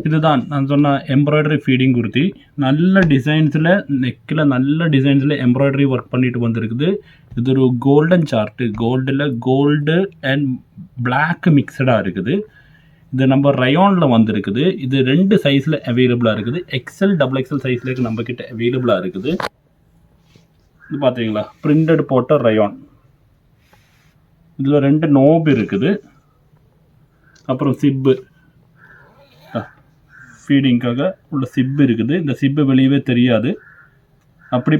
இதுதான் நான் சொன்ன எம்ப்ராய்டரி ஃபீடிங் குர்த்தி. நல்ல டிசைன்ஸில் நெக்கில் நல்ல டிசைன்ஸில் எம்ப்ராய்டரி ஒர்க் பண்ணிட்டு வந்திருக்குது. இது ஒரு கோல்டன் சார்ட்டு, கோல்டு அண்ட் பிளாக் மிக்சடாக இருக்குது. இது நம்ம ரயானில் வந்திருக்குது. இது 2 சைஸில் அவைலபிளாக இருக்குது. எக்ஸல் XXL சைஸ்லேயே நம்மக்கிட்ட அவைலபிளாக இருக்குது. இது பார்த்தீங்களா, பிரிண்டட் போட்ட ரயான். இதில் 2 நோப் இருக்குது. அப்புறம் சிப்பு, ஃபீடிங்காக உள்ள சிப்பு இருக்குது. இந்த சிப்பு வெளியவே தெரியாது, அப்படி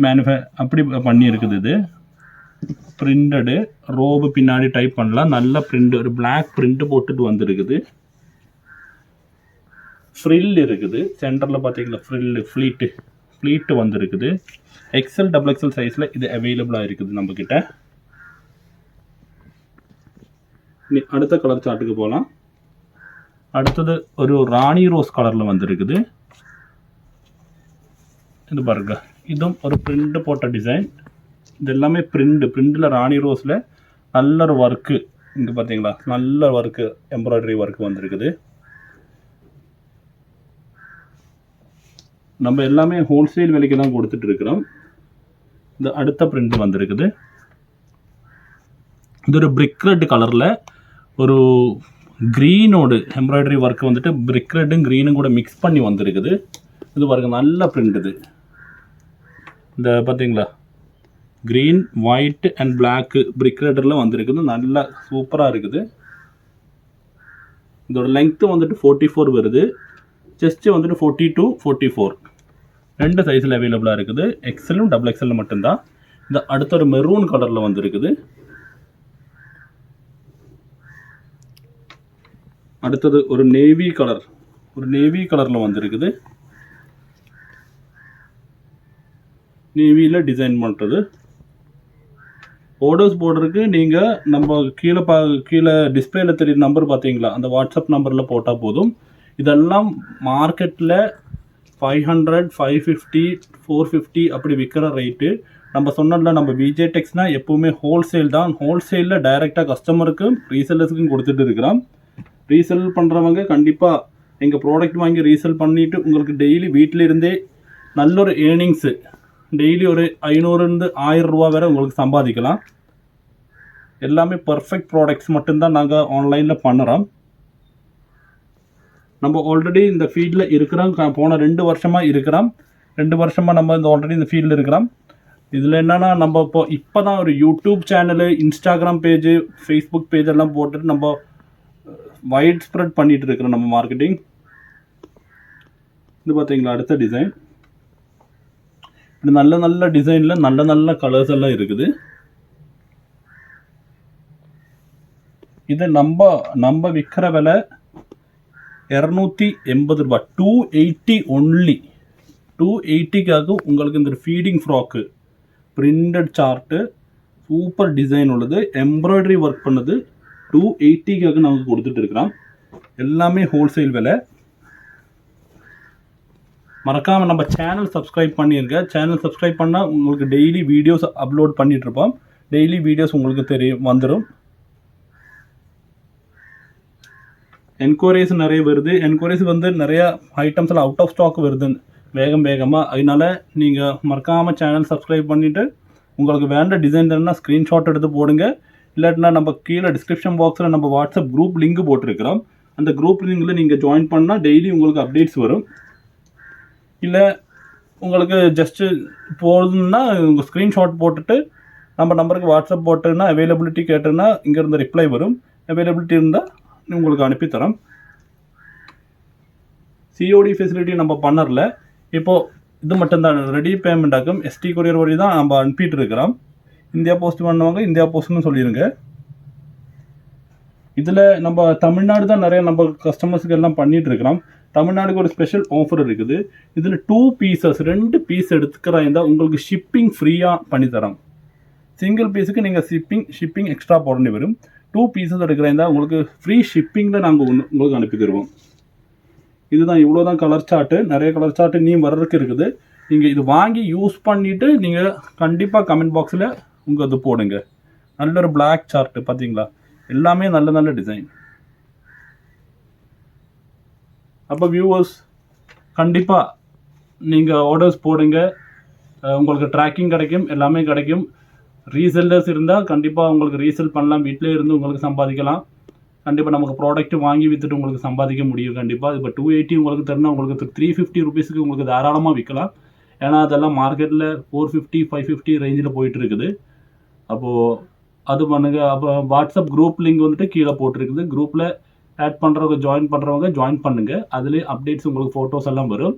பண்ணியிருக்குது. இது பிரிண்டடு ரோபு, பின்னாடி டைப் பண்ணலாம். நல்ல பிரிண்ட், ஒரு பிளாக் பிரிண்ட் போட்டுட்டு வந்துருக்குது. ஃப்ரில் இருக்குது சென்டரில் பார்த்தீங்களா, ஃப்ளீட்டு வந்துருக்குது. எக்ஸல் XXL சைஸில் இது அவைலபிளாக இருக்குது நம்மக்கிட்ட. அடுத்த கலர் சார்ட்டுக்கு போகலாம். அடுத்தது ஒரு ராணி ரோஸ் கலரில் வந்துருக்குது. இது பாருங்க, இதுவும் ஒரு பிரிண்ட் போட்ட டிசைன். இது எல்லாமே பிரிண்டில் ராணி ரோஸில் நல்ல ஒரு ஒர்க்கு. இங்கே பார்த்தீங்களா, நல்ல ஒர்க்கு, எம்ப்ராய்டரி ஒர்க்கு வந்துருக்குது. நம்ம எல்லாமே ஹோல்சேல் விலைக்கு தான் கொடுத்துட்டு இருக்கிறோம். இந்த அடுத்த பிரிண்ட் வந்திருக்குது. இது ஒரு பிரிக் ரெட் கலரில் ஒரு க்ரீனோடு எம்ப்ராய்டரி ஒர்க் வந்துட்டு பிரிக் ரெட்டும் க்ரீனும் கூட மிக்ஸ் பண்ணி வந்திருக்குது. இது பாருங்க, நல்ல பிரிண்ட். இது இந்த பார்த்தீங்களா, க்ரீன், ஒயிட் அண்ட் பிளாக்கு பிரிக் ரெட்டில் வந்திருக்குது. நல்லா சூப்பராக இருக்குது. இதோட லெங்க்த்து வந்துட்டு 44 வருது. செஸ்ட்டு வந்துட்டு 42, 44 2 சைஸில் அவைலபிளாக இருக்குது. எக்ஸலும் XXL மட்டும்தான். இந்த அடுத்த ஒரு மெரூன் கலரில் வந்துருக்குது. அடுத்தது ஒரு நேவி கலரில் வந்திருக்குது. நேவியில் டிசைன் பண்ணுறது. ஆர்டர்ஸ் போடுறதுக்கு நீங்கள் நம்ம கீழே டிஸ்பிளேல தெரியுற நம்பர் பார்த்தீங்களா, அந்த வாட்ஸ்அப் நம்பரில் போட்டால் போதும். இதெல்லாம் மார்க்கெட்டில் 500, 550, 450 அப்படி விற்கிற ரேட்டு. நம்ம சொன்னதில்ல, நம்ம விஜே டெக்ஸ்னால் எப்போவுமே ஹோல்சேல் தான். ஹோல்சேலில் டைரெக்டாக கஸ்டமருக்கும் ரீசெல்லர்ஸுக்கும் கொடுத்துட்டு இருக்கிறோம். ரீசெல் பண்ணுறவங்க கண்டிப்பாக எங்கள் ப்ராடக்ட் வாங்கி ரீசெல் பண்ணிவிட்டு உங்களுக்கு டெய்லி வீட்டில் இருந்தே நல்ல ஒரு ஏர்னிங்ஸு, டெய்லி ஒரு 500-1000 ரூபா வரை உங்களுக்கு சம்பாதிக்கலாம். எல்லாமே பர்ஃபெக்ட் ப்ராடக்ட்ஸ் மட்டும்தான் நாங்கள் ஆன்லைனில் பண்ணுறோம். நம்ம ஆல்ரெடி இந்த ஃபீல்டில் இருக்கிறோம். போன 2 வருஷமாக இருக்கிறோம். 2 வருஷமாக நம்ம இந்த ஆல்ரெடி இந்த ஃபீல்டில் இருக்கிறோம். இதில் என்னென்னா, நம்ம இப்போ தான் ஒரு YouTube channel, Instagram page, Facebook page எல்லாம் போட்டுட்டு நம்ம வைட் ஸ்ப்ரெட் பண்ணிகிட்டு இருக்கிறோம் நம்ம மார்க்கெட்டிங். இது பார்த்தீங்களா, அடுத்த டிசைன். இப்படி நல்ல டிசைனில் நல்ல கலர்ஸ் எல்லாம் இருக்குது. இது நம்ம விற்கிற விலை 280 ரூபா, 280 ஒன்லி. 280க்காக உங்களுக்கு இந்த feeding frock, printed chart, super design உள்ளது, எம்ப்ராய்டரி ஒர்க் பண்ணது 280க்காக நாங்கள் கொடுத்துட்டு இருக்கிறோம். எல்லாமே ஹோல்சேல் விலை. மறக்காமல் நம்ம சேனல் சப்ஸ்கிரைப் பண்ணியிருக்க. சேனல் சப்ஸ்கிரைப் பண்ணால் உங்களுக்கு டெய்லி வீடியோஸ் அப்லோட் பண்ணிகிட்ருப்போம். டெய்லி வீடியோஸ் உங்களுக்கு வந்துடும். என்கொயரிஸ் நிறைய வருது. என்கொயரிஸ் வந்து நிறையா ஐட்டம்ஸில் அவுட் ஆஃப் ஸ்டாக் வருது வேகமாக. அதனால நீங்கள் மறக்காமல் சேனல் சப்ஸ்கிரைப் பண்ணிவிட்டு உங்களுக்கு வேண்ட டிசைன் தானே ஸ்க்ரீன்ஷாட் எடுத்து போடுங்க. இல்லாட்டினா நம்ம கீழே டிஸ்கிரிப்ஷன் பாக்ஸில் நம்ம வாட்ஸ்அப் குரூப் லிங்க் போட்டிருக்கிறோம். அந்த குரூப் லிங்கில் நீங்கள் ஜாயின் பண்ணால் டெய்லி உங்களுக்கு அப்டேட்ஸ் வரும். இல்லை உங்களுக்கு ஜஸ்ட்டு போதுன்னா உங்கள் ஸ்க்ரீன்ஷாட் போட்டுட்டு நம்ம நம்பருக்கு வாட்ஸ்அப் போட்டுன்னா அவைலபிலிட்டி கேட்டுன்னா இங்கேருந்து ரிப்ளை வரும். அவைலபிலிட்டி இருந்தால் உங்களுக்கு அனுப்பித்தரோம். சிஓடி ஃபெசிலிட்டி நம்ம பண்ணறல. இப்போது இது மட்டும்தான் ரெடி பேமெண்ட் ஆகும். எஸ்டி கொரியர் வழி தான் நம்ம அனுப்பிட்டு இருக்கிறோம். இந்தியா போஸ்ட் பண்ணுவாங்க, இந்தியா போஸ்ட்னு சொல்லிடுங்க. இதில் நம்ம தமிழ்நாடு தான் நிறைய நம்ம கஸ்டமர்ஸுக்கு எல்லாம் பண்ணிகிட்டு இருக்கிறோம். தமிழ்நாடுக்கு ஒரு ஸ்பெஷல் ஆஃபர் இருக்குது. இதில் 2 பீசஸ் 2 பீஸ் எடுத்துக்கிறதா உங்களுக்கு ஷிப்பிங் ஃப்ரீயாக பண்ணித்தரோம். சிங்கிள் பீஸுக்கு நீங்கள் ஷிப்பிங் எக்ஸ்ட்ரா போட வரும். 2 பீசஸ் எடுக்கிறதா உங்களுக்கு ஃப்ரீ ஷிப்பிங்கில் நாங்கள் உங்களுக்கு அனுப்பி தருவோம். இதுதான், இவ்வளோ தான் கலர் சார்ட்டு. நிறைய கலர் சார்ட்டு நீ வர்றதுக்கு இருக்குது. நீங்கள் இது வாங்கி யூஸ் பண்ணிவிட்டு நீங்கள் கண்டிப்பாக கமெண்ட் பாக்ஸில் உங்கள் இது போடுங்க. நல்ல ஒரு பிளாக் சார்ட்டு பார்த்தீங்களா, எல்லாமே நல்ல டிசைன். அப்போ வியூவர்ஸ் கண்டிப்பாக நீங்கள் ஆர்டர்ஸ் போடுங்க, உங்களுக்கு ட்ராக்கிங் கிடைக்கும், எல்லாமே கிடைக்கும். ரீசெல்லர்ஸ் இருந்தால் கண்டிப்பாக உங்களுக்கு ரீசெல் பண்ணலாம், வீட்டிலே இருந்து உங்களுக்கு சம்பாதிக்கலாம். கண்டிப்பாக நமக்கு ப்ராடக்ட் வாங்கி விற்றுட்டு உங்களுக்கு சம்பாதிக்க முடியும். கண்டிப்பாக இப்போ 280 உங்களுக்கு தரணும், உங்களுக்கு 350 ருபீஸுக்கு உங்களுக்கு தாராளமாக விற்கலாம். ஏன்னா அதெல்லாம் மார்க்கெட்டில் 450 550 ரேஞ்சில் போயிட்டு இருக்குது. அப்போது அது பண்ணுங்கள். அப்போ வாட்ஸ்அப் குரூப் லிங்க் வந்துட்டு கீழே போட்டிருக்குது. குரூப்பில் ஆட் பண்ணுறவங்க ஜாயின் பண்ணுங்கள். அதுலேயே அப்டேட்ஸ் உங்களுக்கு ஃபோட்டோஸ் எல்லாம் வரும்.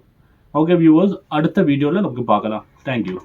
ஓகே வியூவர்ஸ், அடுத்த வீடியோவில் நமக்கு பார்க்கலாம். தேங்க்யூ.